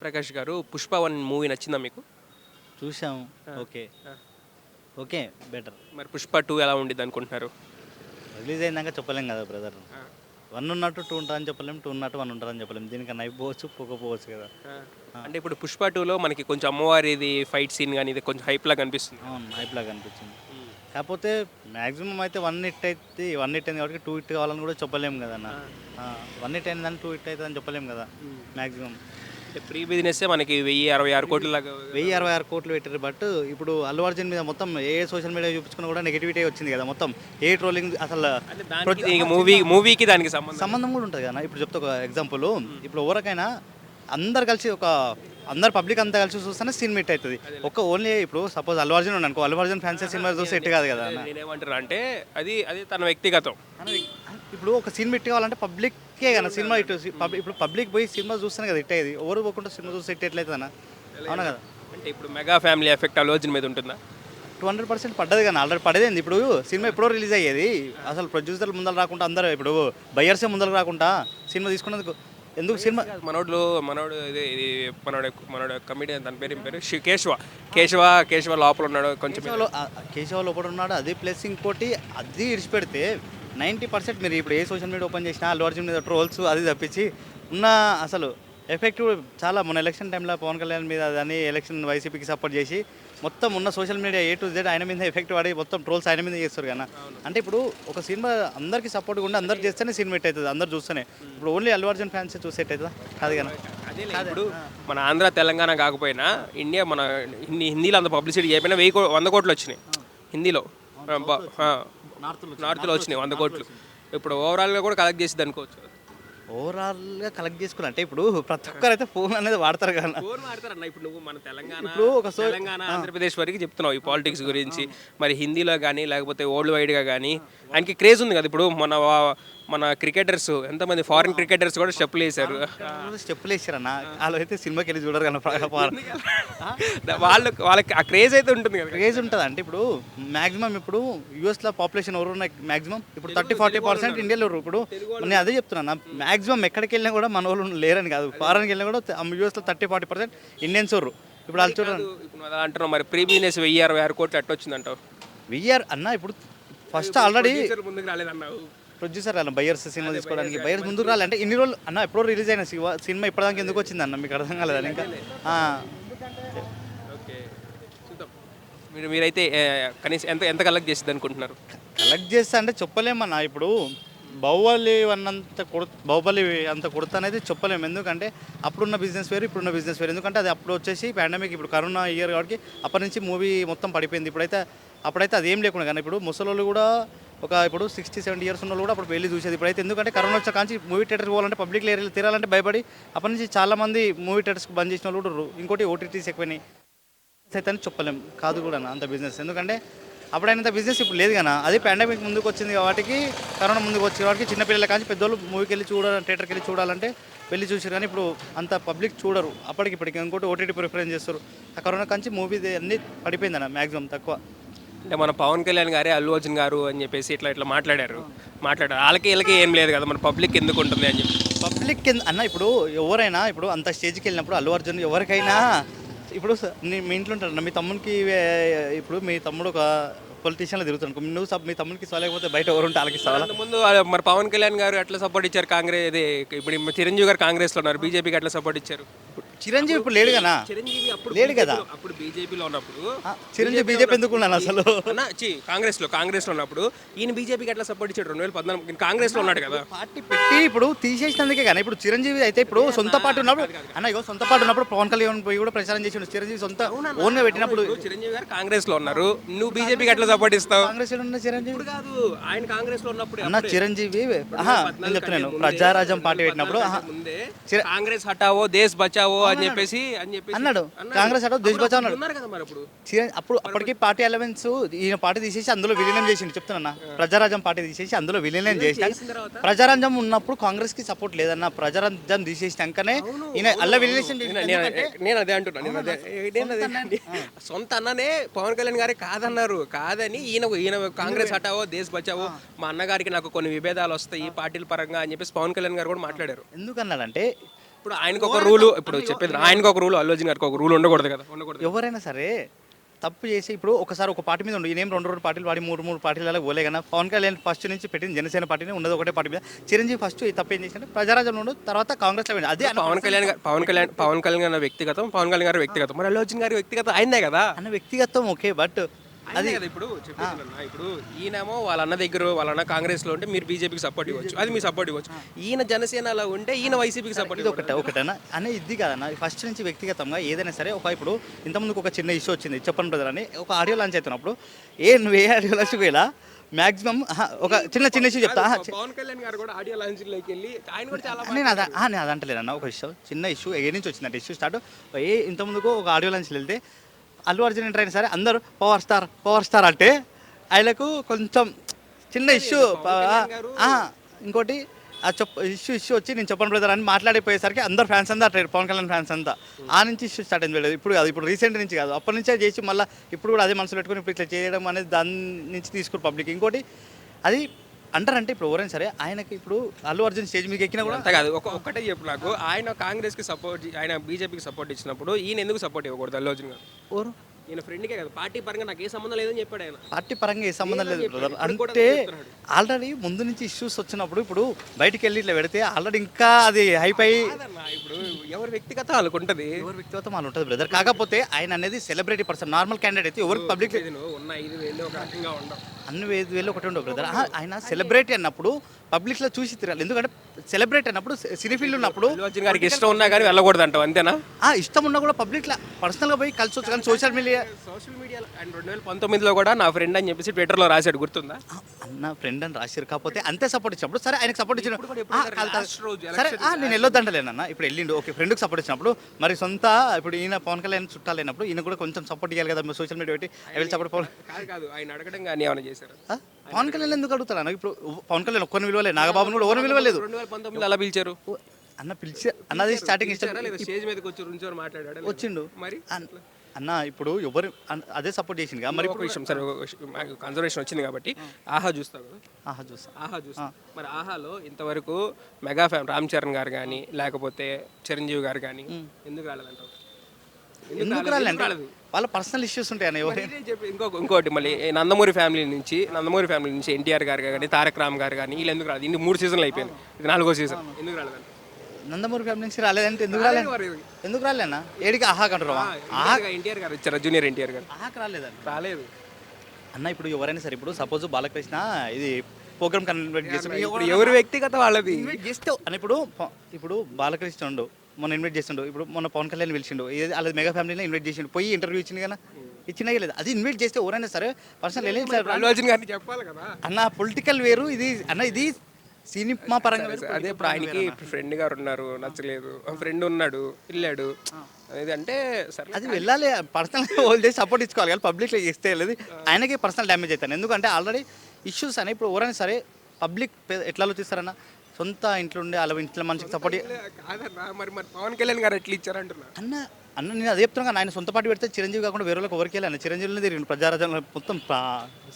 ప్రకాష్ గారు 'పుష్ప 1' మూవీ నచ్చిందా మీకు? చూసాము. ఆ, ఓకే. ఆ. ఓకే. బెటర్. మరి 'పుష్ప 2' ఎలా ఉండిద్ది అనుకుంటున్నారు? రిలీజ్ అయినాక చెప్పలేం కదా బ్రదర్. ఆ, 1 ఉన్నట్టు 2 ఉంటుందని చెప్పలేం, 2 ఉన్నట్టు 1 ఉంటుందని చెప్పలేం. దీనికన్నా అయిపోవచ్చు, పోకపోవచ్చు కదా. ఆ. ఆ. అంటే ఇప్పుడు 'పుష్ప 2'లో మనకి కొంచెం అమ్మవారిది ఫైట్ సీన్ కానీ ఇది కొంచెం హైప్ లాగా అనిపిస్తుంది. అవును, హైప్ లాగా అనిపించింది. ఉమ్. కాకపోతే మ్యాక్సిమం అయితే 1 హిట్ అయితే 1 హిట్ అయింది కాబట్టి 2 హిట్ కావాలని కూడా చెప్పలేం కదన్న. ఆ. 1 హిట్ అయిందని 2 హిట్ అవుతుందని చెప్పలేం కదా ఉమ్. మ్యాక్సిమం. అంటే ప్రీ బిజినెస్ మనకి 1066 కోట్ల లాగా 1066 కోట్లు పెట్టారు. బట్ ఇప్పుడు అల్లు అర్జున్ మీద మొత్తం ఏ సోషల్ మీడియా చూపించుకున్నా కూడా నెగిటివిటీ వచ్చింది కదా. మొత్తం ఏ ట్రోలింగ్ అసలు అంటే దానికి దీనికి మూవీకి దానికి సంబంధం సంబంధం కూడా ఉంటుంది కదా. ఇప్పుడు చెప్తా ఒక ఎగ్జాంపుల్. ఇప్పుడు ఎవరికైనా అందరు కలిసి అందరు పబ్లిక్ అంతా కలిసి చూస్తేనే సీన్ మీట్ అవుతుంది. ఓన్లీ ఇప్పుడు సపోజ్ అల్లు అర్జున్ ఉన్నాడు అనుకో, అల్లు అర్జున్ ఫ్యాన్స్ సినిమా చూస్తే ఎట్టు కాదు కదా అన్న. నేనేమంటారు అంటే అది తన వ్యక్తిగతం. ఇప్పుడు ఒక సీన్ మీట్ కావాలంటే పబ్లిక్కే కదా సినిమా ఇటు ఇప్పుడు పబ్లిక్ పోయి సినిమా చూస్తేనే కదా హిట్ అయ్యేది. ఎవరు పోకుండా సినిమా చూస్తే హిట్ ఎట్లయితుంది అన్న. అవునా కదా. అంటే ఇప్పుడు mega family effect Allu Arjun మీద ఉంటుందా? 200% పడ్డది కానీ ఆల్రెడీ పడేది. ఇప్పుడు సినిమా ఎప్పుడో రిలీజ్ అయ్యేది. అసలు ప్రొడ్యూసర్లు ముందర రాకుండా అందరూ ఇప్పుడు బయ్యర్సే ముందర రాకుండా సినిమా తీసుకున్నందుకు ఎందుకు సినిమా మనోడు ఇది మనోడు కమిడియన్, తన పేరు ఏం పేరు కేశవ లోపల ఉన్నాడు కొంచెం. కేశవ లోపల ఉన్నాడు. అది ప్లస్ ఇంకోటి అది ఇడిచిపెడితే 90% మీరు ఇప్పుడు ఏ సోషల్ మీడియా ఓపెన్ చేసినా అల్లు అర్జున్ మీద ట్రోల్స్ అది తప్పించి ఉన్న అసలు ఎఫెక్టివ్ చాలా మొన్న ఎలక్షన్ టైంలో పవన్ కళ్యాణ్ మీద అని ఎలక్షన్ వైసీపీకి సపోర్ట్ చేసి మొత్తం ఉన్న social media A to Z ఆయన మీద ఎఫెక్ట్ పడి మొత్తం ట్రోల్స్ ఆయన మీద చేస్తారు కదా. అంటే ఇప్పుడు ఒక సినిమా అందరికీ సపోర్ట్గా ఉండి అందరు చేస్తేనే సినిమా హిట్ అవుతుంది, అందరు చూస్తేనే. ఇప్పుడు ఓన్లీ అల్లు అర్జున్ ఫ్యాన్స్ చూసే అవుతుందా కాదు కదా. అదే ఇప్పుడు మన ఆంధ్ర తెలంగాణ కాకపోయినా ఇండియా మన హిందీలో అంత పబ్లిసిటీ చేయకపోయినా 100 కోట్లు వచ్చినాయి హిందీలో. నార్త్లో వచ్చినాయి 100 కోట్లు. ఇప్పుడు ఓవరాల్గా కూడా కలెక్ట్ చేసింది అనుకోవచ్చు. ఓవరాల్గా కలెక్ట్ చేసుకుని అంటే ఇప్పుడు ప్రతి ఒక్కరు అయితే ఫోన్ అనేది వాడతారు కదా. ఫోన్ మాడతారన్న. ఇప్పుడు నువ్వు మన ఇప్పుడు తెలంగాణ ఆంధ్రప్రదేశ్ వరకు చెప్తున్నావు ఈ పాలిటిక్స్ గురించి. మరి హిందీలో కానీ లేకపోతే వరల్డ్ వైడ్గా కానీ ఆయనకి క్రేజ్ ఉంది కదా. ఇప్పుడు మన క్రికెటర్స్ ఎంతమంది ఫారిన్ క్రికెటర్స్ కూడా స్టెప్పులు వేశారు. స్టెప్పులు వేసారన్న. వాళ్ళు అయితే సినిమాకి వెళ్ళి చూడరు కానీ వాళ్ళకి ఆ క్రేజ్ అయితే ఉంటుంది కదా. క్రేజ్ ఉంటుంది. అంటే ఇప్పుడు మ్యాక్సిమం ఇప్పుడు యూఎస్లో పాపులేషన్ ఎవరు ఉన్నాయి మ్యాక్సిమం ఇప్పుడు 30-40% ఇండియాలో ఉన్నారు. ఇప్పుడు నేను అదే చెప్తున్నాను. మ్యాక్సిమం ఎక్కడికి వెళ్ళినా కూడా మన వాళ్ళు లేరని కాదు, ఫారెన్కి వెళ్ళినా కూడా యూఎస్లో 30-40% ఇండియన్స్ ఉన్నారు. ఇప్పుడు వాళ్ళు చూడండి. ఇప్పుడు అలా అంటున్నావు. మరి ప్రీ బిజినెస్ 1066 కోట్లు ఎట్టొచ్చిందంటావు? విఆర్ అన్న ఇప్పుడు ఫస్ట్ ఆల్రెడీ ముందుకు రాలేదన్నావు. ప్రొడ్యూసర్ రాలి బయర్స్ సినిమా తీసుకోవడానికి బయర్స్ ముందుకు రాలి. అంటే ఇన్ని రోజులు అన్న ఎప్పుడో రిలీజ్ అయిన సినిమా ఇప్పటిదాకా ఎందుకు వచ్చింది అన్న మీకు అర్థం కాలేదని ఇంకా. ఓకే, చూద్దాం. మీరైతే కనీసం ఎంత కలెక్ట్ చేసింది అనుకుంటున్నారు? కలెక్ట్ చేస్తా అంటే చెప్పలేమన్నా. ఇప్పుడు బాహుబలి అంత కొడత అనేది చెప్పలేము. ఎందుకంటే అప్పుడున్న బిజినెస్ వేరు, ఇప్పుడున్న బిజినెస్ వేరు. ఎందుకంటే అది అప్పుడు వచ్చేసి పాండమిక్, ఇప్పుడు కరోనా ఇయర్ కాబట్టి అప్పటి నుంచి మూవీ మొత్తం పడిపోయింది. అప్పుడైతే అది ఏం లేకుండా కానీ ఇప్పుడు ముసలోళ్ళు కూడా ఇప్పుడు 60-70 ఇయర్స్ ఉన్న వాళ్ళు కూడా అప్పుడు వెళ్ళి చూసేది. ఇప్పుడైతే ఎందుకంటే కరోనా వచ్చే కాంచి మూవీ థియేటర్కి పోవాలంటే పబ్లిక్ ఏరియాలో తిరాలంటే భయపడి అప్పటి నుంచి చాలామంది మూవీ థియేటర్స్కి బంద్ చేసిన వాళ్ళు కూడా ఇంకోటి ఓటీటీస్ ఎక్కువని అయితే అని చెప్పలేం కాదు కూడా అంత బిజినెస్. ఎందుకంటే అప్పుడైనంత బిజినెస్ ఇప్పుడు లేదు కదా. అది పాండమిక్ ముందుకు వచ్చింది కాబట్టి, కరోనా ముందుకు వచ్చే వాటికి చిన్నపిల్లల కానీ పెద్దోళ్ళు మూవీకి వెళ్ళి థియేటర్కి వెళ్ళి చూడాలంటే వెళ్ళి చూసారు. కానీ ఇప్పుడు అంత పబ్లిక్ చూడరు ఇప్పటికి ఇంకోటి ఓటీటీ ప్రిఫరెన్స్ చేస్తారు. ఆ కరోనా కాంచి మూవీ అన్నీ పడిపోయిందన్న మ్యాక్సిమం తక్కువ. అంటే మన పవన్ కళ్యాణ్ గారే అల్లు అర్జున్ గారు అని చెప్పేసి ఇట్లా మాట్లాడారు. వీళ్ళకి ఏం లేదు కదా, మన పబ్లిక్ ఎందుకు ఉంటుంది అని చెప్పి. పబ్లిక్ అన్న ఇప్పుడు ఎవరైనా ఇప్పుడు అంత స్టేజ్కి వెళ్ళినప్పుడు అల్లు అర్జున్ ఎవరికైనా ఇప్పుడు మీ ఇంట్లో ఉంటారు. మీ తమ్మునికి ఇప్పుడు మీ తమ్ముడు ఒక పొలిటీషియన్లో తిరుగుతాను, నువ్వు మీ తమ్మునికి లేకపోతే బయట ఎవరు ఉంటే వాళ్ళకి సవాల్. ముందు మరి పవన్ కళ్యాణ్ గారు ఎట్లా సపోర్ట్ ఇచ్చారు కాంగ్రెస్? ఇప్పుడు చిరంజీవి గారు కాంగ్రెస్లో ఉన్నారు, బీజేపీకి ఎట్లా సపోర్ట్ ఇచ్చారు? చిరంజీవి ఇప్పుడు లేడు కదా. చిరంజీవి లేడు కదా. అప్పుడు బీజేపీలో ఉన్నప్పుడు చిరంజీవి బీజేపీ ఎందుకు ఉన్నాను అసలు కాంగ్రెస్లో ఉన్నప్పుడు ఈయన బీజేపీకి ఎట్లా సపోర్ట్ ఇచ్చాడు? 2014 కాంగ్రెస్లో ఉన్నాడు కదా. పార్టీ పెట్టి ఇప్పుడు తీసేసినందుకే కానీ ఇప్పుడు చిరంజీవి అయితే ఇప్పుడు సొంత పార్టీ ఉన్నప్పుడు సొంత పార్టీ ఉన్నప్పుడు పవన్ కళ్యాణ్ పోయి కూడా ప్రచారం చేసి చిరంజీవి సొంత ఓన్గా పెట్టినప్పుడు చిరంజీవి గారు కాంగ్రెస్లో ఉన్నారు, నువ్వు బీజేపీకి ఎట్లా సపోర్ట్ ఇస్తావు? కాంగ్రెస్ ఉన్న చిరంజీవి కాదు, ఆయన కాంగ్రెస్లో ఉన్నప్పుడు అన్న చిరంజీవి నేను చెప్తున్నాను ప్రజారాజ్యం పార్టీ పెట్టినప్పుడు కాంగ్రెస్ హటావో దేశ్ బచావో అని చెప్పేసి అన్నాడు. కాంగ్రెస్ హటావో దేశ్ బచావో అన్నాడు. అప్పటికి పార్టీ అలవెన్స్ ఈయన పార్టీ తీసేసి అందులో విలీనం చేసిండు. చెప్తున్నా ప్రజారాజ్యం పార్టీ తీసేసి అందులో విలీనం చేసిన ప్రజారాజ్యం ఉన్నప్పుడు కాంగ్రెస్ కి సపోర్ట్ లేదన్న. ప్రజారాజ్యం తీసేసినాకనే ఈయన అల్ల విలీనం. నేను అదే అంటున్నాను. సొంత అన్ననే పవన్ కళ్యాణ్ గారే కాదని ఈయన కాంగ్రెస్ హటావో దేశ్ బచావో మా అన్నగారికి నాకు కొన్ని విభేదాలు వస్తాయి ఈ పార్టీల పరంగా అని చెప్పేసి పవన్ కళ్యాణ్ గారు కూడా మాట్లాడారు. ఎందుకన్నాడంటే ఇప్పుడు ఆయనకు ఒక రూలు ఇప్పుడు చెప్పేది ఆయనకు ఒక రూల్ అల్లు అర్జున్ గారికి ఒక రూల్ ఉండకూడదు కదా ఉండకూడదు. ఎవరైనా సరే తప్పు చేసి ఇప్పుడు ఒకసారి ఒక పార్టీ మీద ఉండు ఈయనేం రెండు పార్టీలు వాడి మూడు పార్టీలలో పోలే కదా. పవన్ కళ్యాణ్ ఫస్ట్ నుంచి పెట్టింది జనసేన పార్టీనే ఉన్నది ఒకటే పార్టీ మీద. చిరంజీవి ఫస్ట్ ఈ తప్పు ఏం చేసింటే ప్రజారాజ్యంలో ఉండు, తర్వాత కాంగ్రెస్లో వెళ్ళి అదే పవన్ కళ్యాణ్ గారి వ్యక్తిగతం, పవన్ కళ్యాణ్ గారి వ్యక్తిగతం, మరి అల్లు అర్జున్ గారి వ్యక్తిగతం ఆయనే కదా. అన్న వ్యక్తిగతం ఓకే, బట్ అది ఇప్పుడు చెప్పేది అన్న, ఇప్పుడు ఈయనేమో వాళ్ళ అన్న దగ్గర వాళ్ళ అన్న కాంగ్రెస్ లో ఉంటే మీరు బీజేపీకి సపోర్ట్ ఇవ్వచ్చు, అది మీ సపోర్ట్ ఇవ్వచ్చు. ఈయన జనసేనలో ఉంటే ఈయన వైసీపీకి సపోర్ట్ ఇది ఒకటేనా అనే ఇది కాదన్న. ఫస్ట్ నుంచి వ్యక్తిగతంగా ఏదైనా సరే ఇప్పుడు ఇంతకుముందుకు ఒక చిన్న ఇష్యూ వచ్చింది చెప్పండి బ్రదర్ అని ఒక ఆడియో లాంచ్ అవుతున్నప్పుడు నువ్వు ఏ ఆడియో లాంచ్ పోయినా మాక్సిమం ఒక చిన్న ఇష్యూ చెప్తా. పవన్ కళ్యాణ్ గారు కూడా ఆడియో లాంచ్ లోకి వెళ్ళి ఆయన కూడా చాలా నేను అదంటలేదన్న. ఒక ఇష్యూ చిన్న ఇష్యూ ఏ నుంచి వచ్చిందంటే ఇష్యూ స్టార్ట్ ఇంతకుముందుకు ఒక ఆడియో లాంచ్ వెళ్తే అల్లు అర్జున్ ఎంటర్ అయినా సరే అందరూ పవర్ స్టార్ అంటే ఆయనకు కొంచెం చిన్న ఇష్యూ. ఇంకోటి ఆ ఇష్యూ వచ్చి నేను చెప్పను బ్రదర్ అని మాట్లాడిపోయేసరికి అందరు ఫ్యాన్స్ అంతా అట్లా పవన్ కళ్యాణ్ ఫ్యాన్స్ అంతా ఆ నుంచి ఇష్యూ స్టార్ట్ అయింది. ఇప్పుడు కాదు, ఇప్పుడు రీసెంట్ నుంచి కాదు, అప్పటి నుంచే చేసి మళ్ళీ ఇప్పుడు కూడా అదే మనసులో పెట్టుకుని ఇప్పుడు ఇట్లా చేయడం అనేది దాని నుంచి తీసుకుని పబ్లిక్. ఇంకోటి అది అంటారంటే ఇప్పుడు ఎవరైనా సరే ఆయనకి ఇప్పుడు అల్లు అర్జున్ స్టేజ్ మీకు ఎక్కినా కూడా అంత కాదు. ఒక్కటే చెప్పు నాకు, ఆయన కాంగ్రెస్కి సపోర్ట్ ఆయన బీజేపీకి సపోర్ట్ ఇచ్చినప్పుడు ఈయన ఎందుకు సపోర్ట్ ఇవ్వకూడదు అల్లు అర్జున్ గారు? ఎవరు ఈయన ఫ్రెండ్కే కదా, పార్టీ పరంగా నాకు ఏ సంబంధం లేదని చెప్పాడు ఆయన. పార్టీ పరంగా ఏ సంబంధం లేదు బ్రదర్. అంటే ఆల్రెడీ ముందు నుంచి ఇష్యూస్ వచ్చినప్పుడు ఇప్పుడు బయటికి వెళ్ళి ఇట్లా పెడితే ఆల్రెడీ ఇంకా అది హైపై ఇప్పుడు ఎవరి వ్యక్తిగత వాళ్ళకుంటది, ఎవరి వ్యక్తిగతం వాళ్ళు ఉంటుంది బ్రదర్. కాకపోతే ఆయన అనేది సెలబ్రిటీ పర్సన్, నార్మల్ క్యాండిడేట్ అయితే ఎవరికి పబ్లిక్ ఉన్న 5,000 ఒక రకంగా ఉండవు, అన్ని 5,000 ఒకటి ఉండవు బ్రదర్. ఆయన సెలబ్రిటీ అన్నప్పుడు పబ్లిక్లో చూసి తిరగాలి. ఎందుకంటే సెలబ్రిటీ అన్నప్పుడు సినీ ఫీల్డ్ ఉన్నప్పుడు అల్లు అర్జున్ గారికి ఇష్టం ఉన్నా కానీ వెళ్ళకూడదు అంటావు, అంతేనా? ఇష్టం ఉన్నా కూడా పబ్లిక్లో పర్సనల్గా పోయి కలిసి వచ్చు. కానీ సోషల్ మీడియా అండ్ 2019లో కూడా నా ఫ్రెండ్ అని చెప్పేసి ట్విట్టర్లో రాశాడు, గుర్తుందా? అన్న ఫ్రెండ్ అని రాశారు. కాకపోతే అంతే సపోర్ట్ ఇచ్చినప్పుడు సరే ఆయనకు సపోర్ట్ ఇచ్చిన రోజు సరే నేను వెళ్ళొద్దంటలేనన్న. ఇప్పుడు వెళ్ళిండు ఓకే, ఫ్రెండ్కి సపోర్ట్ ఇచ్చినప్పుడు మరి సొంత ఇప్పుడు ఈయన పవన్ కళ్యాణ్ చుట్టాలు అయినప్పుడు ఈయన కూడా కొంచెం సపోర్ట్ ఇవ్వాలి కదా సోషల్ మీడియా పెట్టి ఎవరి సపోర్ట్ కాదు ఆయన అడగడం కానీ ఏమైనా చేశారు. పవన్ కళ్యాణ్ ఎందుకు అడుగుతాను? ఇప్పుడు పవన్ కళ్యాణ్ ఒక్కరిని విలువలేదు, నాగబాబుని కూడా ఎవరిని విలువలేదు. 2019 అలా పిలిచారు అన్న పిలిచి అన్నది స్టార్టింగ్ ఇష్టం స్టేజ్ మీదకి వచ్చి మాట్లాడాడు వచ్చిండు మరి అన్న. ఇప్పుడు ఎవరు అదే సపోర్ట్ చేసింది మరి ఒక విషయం సరే, కన్సర్వేషన్ వచ్చింది కాబట్టి ఆహా చూస్తావు కదా, ఆహా చూస్తా. మరి ఆహాలో ఇంతవరకు మెగా ఫ్యాన్ రామ్ చరణ్ గారు కానీ లేకపోతే చిరంజీవి గారు కానీ ఎందుకు రాలేదంటావు? ఎందుకు రాలేదు? వాళ్ళ పర్సనల్ ఇష్యూస్ ఉంటాయి అన్న. ఎవరు ఇంకోటి మళ్ళీ నందమూరి ఫ్యామిలీ నుంచి ఎన్టీఆర్ గారు కానీ తారక రామ్ గారు కానీ వీళ్ళు ఎందుకు రాలేదు? ఇన్ని 3 సీజన్లు అయిపోయింది, ఇది 4వ సీజన్, ఎందుకు రాలేదంట? నందమూరి ఫ్యామిలీ నుంచి రాలేదంటే ఎందుకు రాలేనా? ఏడికి ఆహా కంటారు. ఎన్టీఆర్ గారు ఇచ్చారు, జూనియర్ ఎన్టీఆర్ గారు ఆహాకి రాలేదు అన్న. ఇప్పుడు ఎవరైనా సరే ఇప్పుడు సపోజ్ బాలకృష్ణ ఇది ప్రోగ్రామ్ కన్వర్ట్ చేసి ఎవరు వ్యక్తిగత వాళ్ళది ఇన్వైట్ చేస్తే అని ఇప్పుడు బాలకృష్ణ ఉండు మొన్న ఇన్వైట్ చేసిండు, ఇప్పుడు మొన్న పవన్ కళ్యాణ్ పిలిచిండు, అలాది మెగా ఫ్యామిలీలో ఇన్వైట్ చేసిండు, పోయి ఇంటర్వ్యూ ఇచ్చింది కదా, ఇచ్చినా లేదు. అది ఇన్వైట్ చేస్తే ఎవరైనా సరే పర్సనల్ అల్లు అర్జున్ గారిని చెప్పాలి కదా అన్న. పొలిటికల్ వేరు ఇది అన్న, ఇది సినిమా పరంగా. అదే ఇప్పుడు ఆయనకి ఫ్రెండ్ గారు ఉన్నారు, నచ్చలేదు, ఫ్రెండ్ ఉన్నాడు వెళ్ళాడు, అది అంటే సరే అది వెళ్ళాలి. పర్సనల్గా హోల్డ్ చేసి సపోర్ట్ ఇచ్చుకోవాలి కానీ పబ్లిక్లో చేస్తే వెళ్ళదు, ఆయనకి పర్సనల్ డ్యామేజ్ అవుతాను. ఎందుకంటే ఆల్రెడీ ఇష్యూస్ అని ఇప్పుడు ఎవరైనా సరే పబ్లిక్ ఎట్లా ఆలోచిస్తారన్న, సొంత ఇంట్లో ఉండే వాళ్ళ ఇంట్లో మనిషికి సపోర్ట్ కాదన్నా. మరి పవన్ కళ్యాణ్ గారు ఎట్లా ఇచ్చారంటున్నా అన్న నేను అదే చెప్తున్నాను. ఆయన సొంత పార్టీ పెడితే చిరంజీవి కాకుండా వేరే వాళ్ళకి ఎవరికి వెళ్ళాను. చిరంజీవిని తిరిగి ప్రజారాజ్యంలో మొత్తం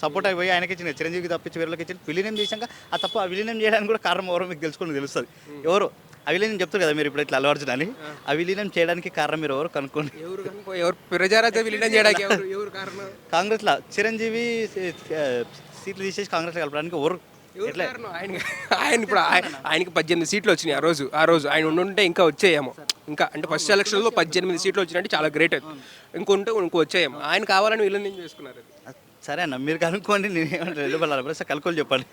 సపోర్ట్ అయిపోయి ఆయనకి ఇచ్చిన చిరంజీవికి తప్పించి వేరే వాళ్ళకి ఇచ్చిన విలీనం చేశాక ఆ తప్పు ఆ విలీనం చేయడానికి కూడా కారణం ఎవరో మీకు తెలుస్తుంది. ఎవరు ఆ విలీనం చెప్తారు కదా మీరు ఇప్పుడు ఇట్లా అల్లు అర్జున్ అని, ఆ విలీనం చేయడానికి కారణం మీరు ఎవరు కనుక్కోండి. ఎవరు ప్రజారాజ్యం విలీనం చేయడానికి ఎవరు కారణం? కాంగ్రెస్లో చిరంజీవి సీట్లు తీసేసి కాంగ్రెస్లో కలపడానికి ఎవరు ఎట్లా ఆయన ఇప్పుడు ఆయనకి 18 సీట్లు వచ్చినాయి ఆ రోజు ఆయన ఉండుంటే ఇంకా వచ్చేయేమో. ఇంకా అంటే ఫస్ట్ ఎలక్షన్లో 18 సీట్లు వచ్చినట్టు చాలా గ్రేట్. ఇంకో వచ్చేయేమో. ఆయన కావాలని వీళ్ళని చేసుకున్నారు. సరే అన్న మీరు కనుక్కోండి, నేను ఏమంటారు కలుకోలు చెప్పండి.